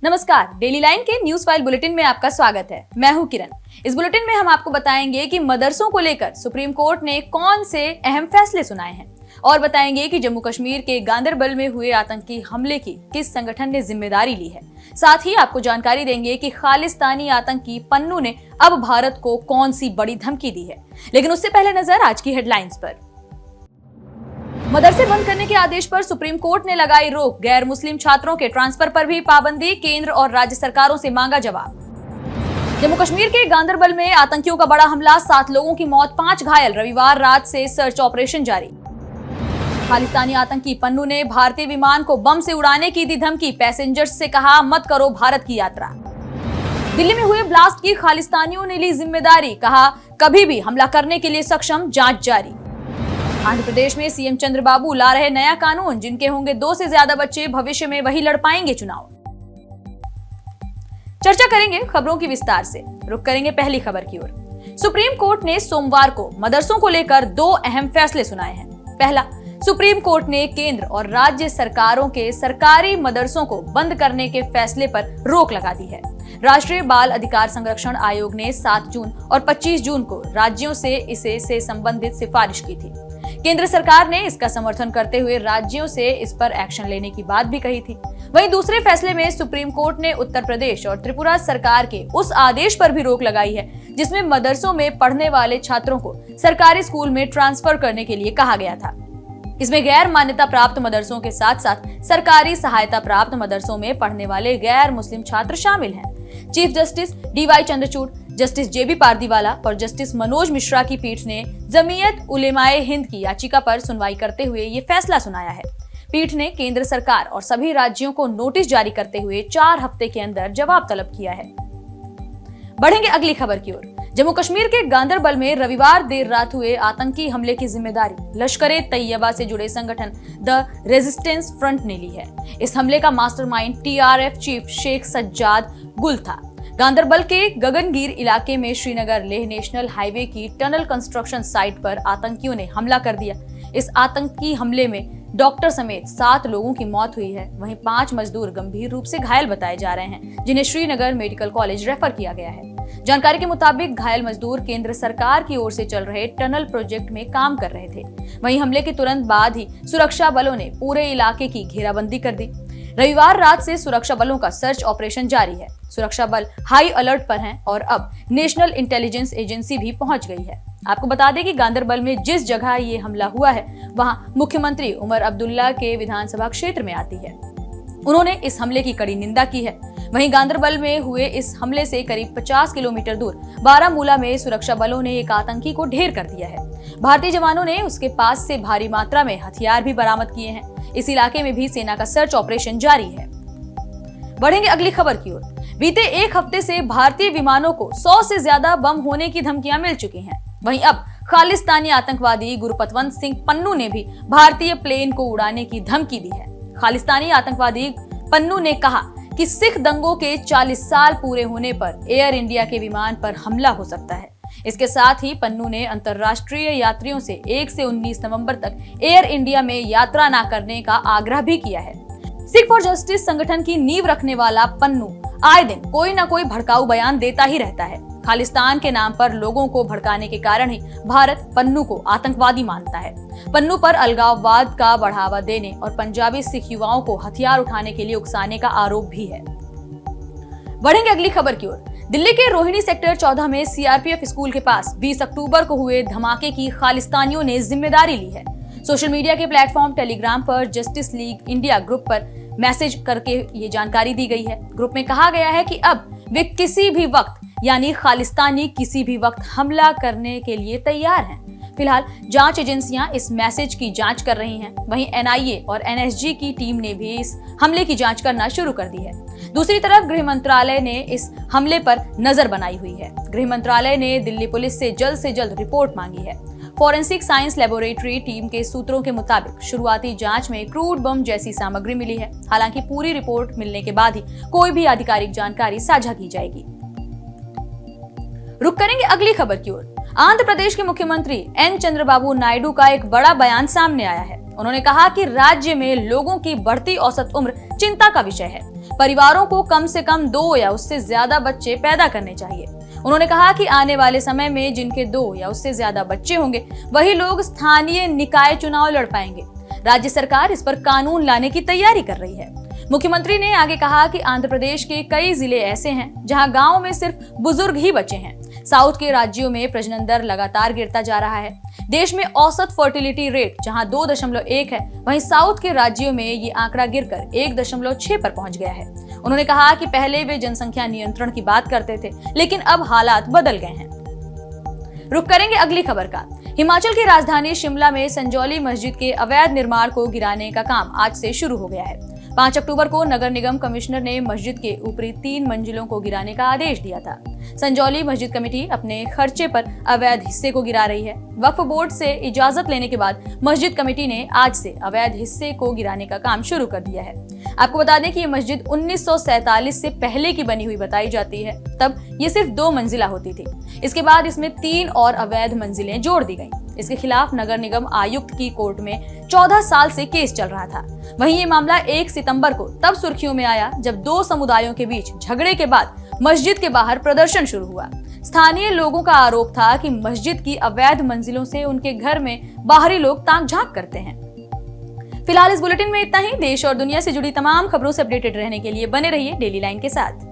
नमस्कार, daily line के news file bulletin में आपका स्वागत है। मैं हूं किरण। इस बुलेटिन में हम आपको बताएंगे कि मदरसों को लेकर सुप्रीम कोर्ट ने कौन से अहम फैसले सुनाए हैं और बताएंगे कि जम्मू कश्मीर के गांदरबल में हुए आतंकी हमले की किस संगठन ने जिम्मेदारी ली है। साथ ही आपको जानकारी देंगे कि खालिस्तानी आतंकी पन्नू ने अब भारत को कौन सी बड़ी धमकी दी है। लेकिन उससे पहले नजर आज की हेडलाइंस पर। मदरसे बंद करने के आदेश पर सुप्रीम कोर्ट ने लगाई रोक, गैर मुस्लिम छात्रों के ट्रांसफर पर भी पाबंदी, केंद्र और राज्य सरकारों से मांगा जवाब। जम्मू कश्मीर के गांदरबल में आतंकियों का बड़ा हमला, 7 लोगों की मौत, 5 घायल, रविवार रात से सर्च ऑपरेशन जारी। खालिस्तानी आतंकी पन्नू ने भारतीय विमान को बम से उड़ाने की दी धमकी, पैसेंजर्स से कहा मत करो भारत की यात्रा। दिल्ली में हुए ब्लास्ट की खालिस्तानियों ने ली जिम्मेदारी, कहा कभी भी हमला करने के लिए सक्षम, जांच जारी। आंध्र प्रदेश में सीएम चंद्रबाबू ला रहे नया कानून, जिनके होंगे 2 से ज्यादा बच्चे भविष्य में वही लड़ पाएंगे चुनाव। चर्चा करेंगे खबरों की विस्तार से। रुक करेंगे पहली खबर की ओर। सुप्रीम कोर्ट ने सोमवार को मदरसों को लेकर 2 अहम फैसले सुनाए हैं। पहला, सुप्रीम कोर्ट ने केंद्र और राज्य सरकारों के सरकारी मदरसों को बंद करने के फैसले पर रोक लगा दी है। राष्ट्रीय बाल अधिकार संरक्षण आयोग ने 7 जून और 25 जून को राज्यों से इसे संबंधित सिफारिश की थी। केंद्र सरकार ने इसका समर्थन करते हुए राज्यों से इस पर एक्शन लेने की बात भी कही थी। वहीं दूसरे फैसले में सुप्रीम कोर्ट ने उत्तर प्रदेश और त्रिपुरा सरकार के उस आदेश पर भी रोक लगाई है, जिसमें मदरसों में पढ़ने वाले छात्रों को सरकारी स्कूल में ट्रांसफर करने के लिए कहा गया था। इसमें गैर मान्यता प्राप्त मदरसों के साथ साथ सरकारी सहायता प्राप्त मदरसों में पढ़ने वाले गैर मुस्लिम छात्र शामिल हैं। Chief justice D Y Chandrachud, justice J B Pardiwala और जस्टिस मनोज मिश्रा की पीठ ने जमीयत उलेमाए हिंद की याचिका पर सुनवाई करते हुए ये फैसला सुनाया है। पीठ ने केंद्र सरकार और सभी राज्यों को नोटिस जारी करते हुए 4 हफ्ते के अंदर जवाब तलब किया है। बढ़ेंगे अगली खबर की ओर। जम्मू कश्मीर के गांदरबल में रविवार देर रात हुए आतंकी हमले की जिम्मेदारी लश्कर-ए-तैयबा से जुड़े संगठन द रेजिस्टेंस फ्रंट ने ली है। इस हमले का mastermind TRF chief Sheikh Sajjad Gul था। गांदरबल के गगनगीर इलाके में श्रीनगर लेह नेशनल हाईवे की टनल कंस्ट्रक्शन साइट पर आतंकियों ने हमला कर दिया। इस आतंकी हमले में डॉक्टर समेत 7 लोगों की मौत हुई है। वहीं 5 मजदूर गंभीर रूप से घायल बताए जा रहे हैं, जिन्हें श्रीनगर मेडिकल कॉलेज रेफर किया गया है। जानकारी के मुताबिक घायल मजदूर केंद्र सरकार की ओर से चल रहे टनल प्रोजेक्ट में काम कर रहे थे। वहीं हमले के तुरंत बाद ही सुरक्षा बलों ने पूरे इलाके की घेराबंदी कर दी। रविवार रात से सुरक्षा बलों का सर्च ऑपरेशन जारी है। सुरक्षा बल हाई अलर्ट पर हैं और अब नेशनल इंटेलिजेंस एजेंसी भी पहुंच गई है। आपको बता दें कि गांदरबल में जिस जगह ये हमला हुआ है, वहां मुख्यमंत्री उमर अब्दुल्ला के विधानसभा क्षेत्र में आती है। उन्होंने इस हमले की कड़ी निंदा की है। वहीं गांदरबल में हुए इस हमले से करीब 50 किलोमीटर दूर बारामूला में सुरक्षा बलों ने एक आतंकी को ढेर कर दिया है। भारतीय जवानों ने उसके पास से भारी मात्रा में हथियार भी बरामद किए हैं। इस इलाके में भी सेना का सर्च ऑपरेशन जारी है। बढ़ेंगे अगली खबर की ओर। बीते 1 हफ्ते से भारतीय विमानों को 100 से ज्यादा बम होने की धमकियां मिल चुकी हैं। वहीं अब खालिस्तानी आतंकवादी गुरपतवंत सिंह पन्नू ने भी भारतीय प्लेन को उड़ाने की धमकी दी है। खालिस्तानी आतंकवादी पन्नू ने कहा कि सिख दंगों के 40 साल पूरे होने पर एयर इंडिया के विमान पर हमला हो सकता है। इसके साथ ही पन्नू ने अंतर्राष्ट्रीय यात्रियों से 1 से 19 नवंबर तक एयर इंडिया में यात्रा न करने का आग्रह भी किया है। सिख फॉर जस्टिस संगठन की नींव रखने वाला पन्नू आए दिन कोई न कोई भड़काऊ बयान देता ही रहता है। खालिस्तान के नाम पर लोगों को भड़काने के कारण ही भारत पन्नू को आतंकवादी मानता है। पन्नू पर अलगाववाद का बढ़ावा देने और पंजाबी सिख युवाओं को हथियार उठाने के लिए उकसाने का आरोप भी है। बढ़ेंगे अगली खबर की ओर। दिल्ली के रोहिणी सेक्टर 14 में सीआरपीएफ स्कूल के पास 20 अक्टूबर को हुए धमाके की खालिस्तानियों ने जिम्मेदारी ली है। सोशल मीडिया के प्लेटफॉर्म टेलीग्राम पर जस्टिस लीग इंडिया ग्रुप पर मैसेज करके ये जानकारी दी गई है। ग्रुप में कहा गया है कि अब वे किसी भी वक्त यानी खालिस्तानी किसी भी वक्त हमला करने के लिए तैयार हैं। फिलहाल जांच एजेंसियां इस मैसेज की जांच कर रही हैं। वहीं एनआईए और एनएसजी की टीम ने भी इस हमले की जांच करना शुरू कर दी है। दूसरी तरफ गृह मंत्रालय ने इस हमले पर नजर बनाई हुई है। गृह मंत्रालय ने दिल्ली पुलिस से जल्द रिपोर्ट मांगी है। फॉरेंसिक साइंस लेबोरेटरी टीम के सूत्रों के मुताबिक शुरुआती जांच में क्रूड बम जैसी सामग्री मिली है। हालांकि पूरी रिपोर्ट मिलने के बाद ही कोई भी आधिकारिक जानकारी साझा की जाएगी। रुक करेंगे अगली खबर की ओर। आंध्र प्रदेश के मुख्यमंत्री एन चंद्रबाबू नायडू का एक बड़ा बयान सामने आया है। उन्होंने कहा कि राज्य में लोगों की बढ़ती औसत उम्र चिंता का विषय है। परिवारों को कम से कम 2 या उससे ज्यादा बच्चे पैदा करने चाहिए। उन्होंने कहा कि आने वाले समय में जिनके 2 या उससे ज्यादा बच्चे होंगे वही लोग स्थानीय निकाय चुनाव लड़ पाएंगे। राज्य सरकार इस पर कानून लाने की तैयारी कर रही है। मुख्यमंत्री ने आगे कहा कि आंध्र प्रदेश के कई जिले ऐसे हैं जहां गांव में सिर्फ बुजुर्ग ही बचे हैं। साउथ के राज्यों में प्रजनन दर लगातार गिरता जा रहा है। देश में औसत फर्टिलिटी रेट जहां 2.1 है, वहीं साउथ के राज्यों में ये आंकड़ा गिरकर 1.6 पर पहुंच गया है। उन्होंने कहा कि पहले वे जनसंख्या नियंत्रण की बात करते थे, लेकिन अब हालात बदल गए हैं। रुक करेंगे अगली खबर का। हिमाचल की राजधानी शिमला में संजौली मस्जिद के अवैध निर्माण को गिराने का काम आज से शुरू हो गया है। 5 अक्टूबर को नगर निगम कमिश्नर ने मस्जिद के ऊपरी 3 मंजिलों को गिराने का आदेश दिया था। संजौली मस्जिद कमेटी अपने खर्चे पर अवैध हिस्से को गिरा रही है। वक्फ बोर्ड से इजाजत लेने के बाद मस्जिद कमेटी ने आज से अवैध हिस्से को गिराने का काम शुरू कर दिया है। आपको बता दें कि ये मस्जिद 1947 से पहले की बनी हुई बताई जाती है। तब ये सिर्फ 2 मंजिला होती थी। इसके बाद इसमें 3 और अवैध मंजिलें जोड़ दी गईं। इसके खिलाफ नगर निगम आयुक्त की कोर्ट में 14 साल से केस चल रहा था। वहीं ये मामला 1 सितंबर को तब सुर्खियों में आया जब 2 समुदायों के बीच झगड़े के बाद मस्जिद के बाहर प्रदर्शन शुरू हुआ। स्थानीय लोगों का आरोप था कि मस्जिद की अवैध मंजिलों से उनके घर में बाहरी लोग ताक झांक करते हैं। फिलहाल इस बुलेटिन में इतना ही। देश और दुनिया से जुड़ी तमाम खबरों से अपडेटेड रहने के लिए बने रहिए डेली लाइन के साथ।